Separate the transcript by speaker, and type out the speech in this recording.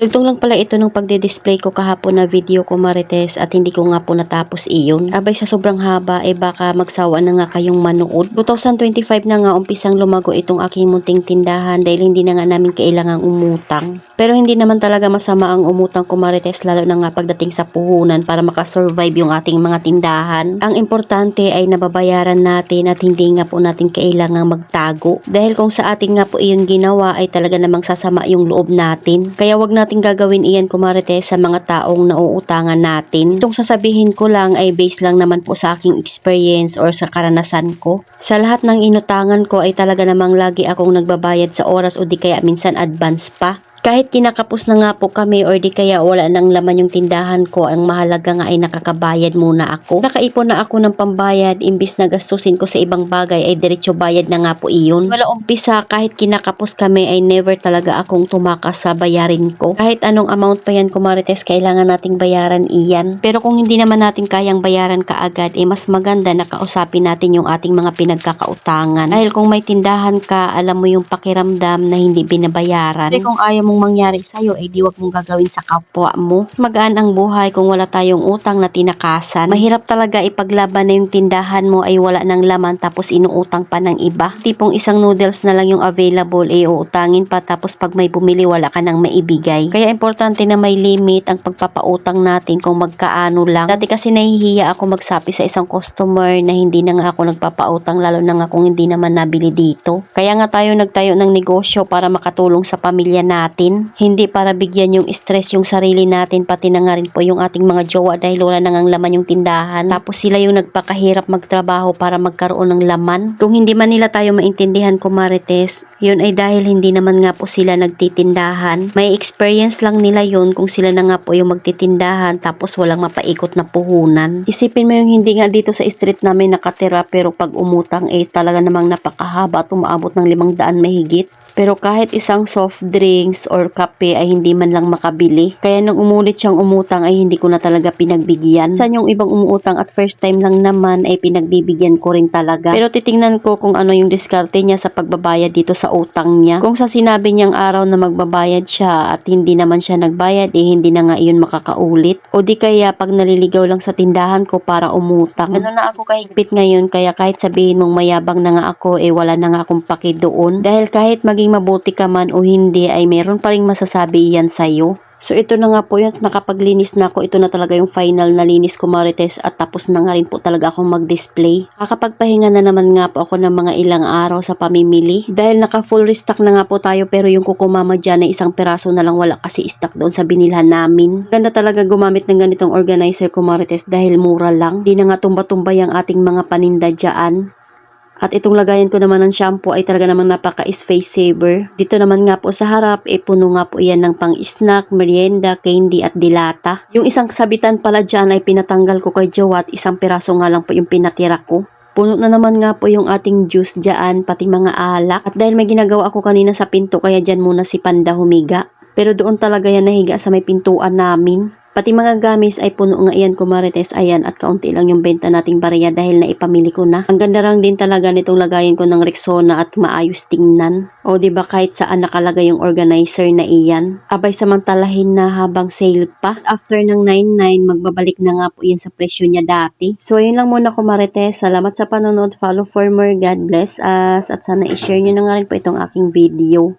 Speaker 1: Dugtong lang pala ito ng pagde-display ko kahapon na video ko, Marites, at hindi ko nga po natapos iyon. Abay sa sobrang haba baka magsawa na nga kayong manood. 2025 na nga umpisang lumago itong aking munting tindahan dahil hindi na nga namin kailangang umutang. Pero hindi naman talaga masama ang umutang ko, Marites, lalo na nga pagdating sa puhunan para makasurvive yung ating mga tindahan. Ang importante ay nababayaran natin at hindi nga po natin kailangang magtago. Dahil kung sa ating nga po iyon ginawa ay talaga namang sasama yung loob natin. Kaya wag natin gagawin iyan, Marites, sa mga taong nauutangan natin. Itong sasabihin ko lang ay based lang naman po sa aking experience or sa karanasan ko. Sa lahat ng inutangan ko ay talaga namang lagi akong nagbabayad sa oras o di kaya minsan advance pa. Kahit kinakapos na nga po kami or di kaya wala nang laman yung tindahan ko, ang mahalaga nga ay nakakabayad muna ako. Nakaipon na ako ng pambayad, imbis na gastusin ko sa ibang bagay ay diretso bayad na nga po iyon. Wala umpisa, kahit kinakapos kami ay never talaga akong tumakas sa bayarin ko. Kahit anong amount pa yan, Marites, kailangan nating bayaran iyan. Pero kung hindi naman natin kayang bayaran kaagad, mas maganda na kausapin natin yung ating mga pinagkakautangan. Dahil kung may tindahan ka, alam mo yung pakiramdam na hindi binabayaran. Pero kung ayaw mong mangyari sa'yo, di wag mong gagawin sa kapwa mo. Mas magaan ang buhay kung wala tayong utang na tinakasan. Mahirap talaga ipaglaban na yung tindahan mo ay wala ng laman tapos inuutang pa ng iba. Tipong isang noodles na lang yung available, uutangin pa tapos pag may bumili wala ka nang maibigay. Kaya importante na may limit ang pagpapautang natin kung magkaano lang. Dati kasi nahihiya ako magsabi sa isang customer na hindi na nga ako nagpapautang, lalo na nga kung hindi naman nabili dito. Kaya nga tayo nagtayo ng negosyo para makatulong sa pamilya natin. Hindi para bigyan yung stress yung sarili natin, pati na nga rin po yung ating mga jowa dahil wala nang laman yung tindahan. Tapos sila yung nagpakahirap magtrabaho para magkaroon ng laman. Kung hindi man nila tayo maintindihan, Marites, yun ay dahil hindi naman nga po sila nagtitindahan. May experience lang nila yun kung sila na nga po yung magtitindahan tapos walang mapaikot na puhunan. Isipin mo yung hindi nga dito sa street namin nakatira pero pag umutang talaga namang napakahaba at umaabot ng 500 mahigit. Pero kahit isang soft drinks or kape ay hindi man lang makabili. Kaya nung umulit siyang umutang ay hindi ko na talaga pinagbigyan. San yung ibang umuutang at first time lang naman ay pinagbibigyan ko rin talaga. Pero titingnan ko kung ano yung diskarte niya sa pagbabayad dito sa utang niya. Kung sa sinabi niyang araw na magbabayad siya at hindi naman siya nagbayad, hindi na nga iyon makakaulit. O di kaya pag naliligaw lang sa tindahan ko para umutang. Ano na ako kahigpit ngayon, kaya kahit sabihin mong mayabang na nga ako, wala na nga akong paki doon. Dahil kahit maging mabuti ka man o hindi ay meron pa ring masasabi iyan sa'yo. So ito na nga po yun, nakapaglinis na ako. Ito na talaga yung final na linis ko, Marites, at tapos na nga rin po talaga akong mag-display. Nakapagpahinga na naman nga po ako ng mga ilang araw sa pamimili. Dahil naka full restock na nga po tayo, pero yung kukumama dyan ay isang piraso na lang, wala kasi stock doon sa binilhan namin. Ganda talaga gumamit ng ganitong organizer ko, Marites, dahil mura lang. Di na nga tumba-tumbay ang ating mga paninda dyan. At itong lagayan ko naman ng shampoo ay talaga namang napaka-face saver. Dito naman nga po sa harap, puno nga po yan ng pang-snack, merienda, candy at dilata. Yung isang kasabitan pala dyan ay pinatanggal ko kay Jowa at isang piraso nga lang po yung pinatira ko. Puno na naman nga po yung ating juice dyan, pati mga alak. At dahil may ginagawa ako kanina sa pinto, kaya dyan muna si Panda humiga. Pero doon talaga yan nahiga sa may pintuan namin. Pati mga gamis ay puno nga iyan, Marites, ayan, at kaunti lang yung benta nating barya dahil naipamili ko na. Ang ganda lang din talaga nitong lagayan ko ng Rexona at maayos tingnan. O diba kahit saan nakalagay yung organizer na iyan. Abay samantalahin na habang sale pa. After ng 99, magbabalik na nga po yan sa presyo niya dati. So ayun lang muna, Marites. Salamat sa panonood. Follow for more. God bless us. At sana i-share nyo na nga rin po itong aking video.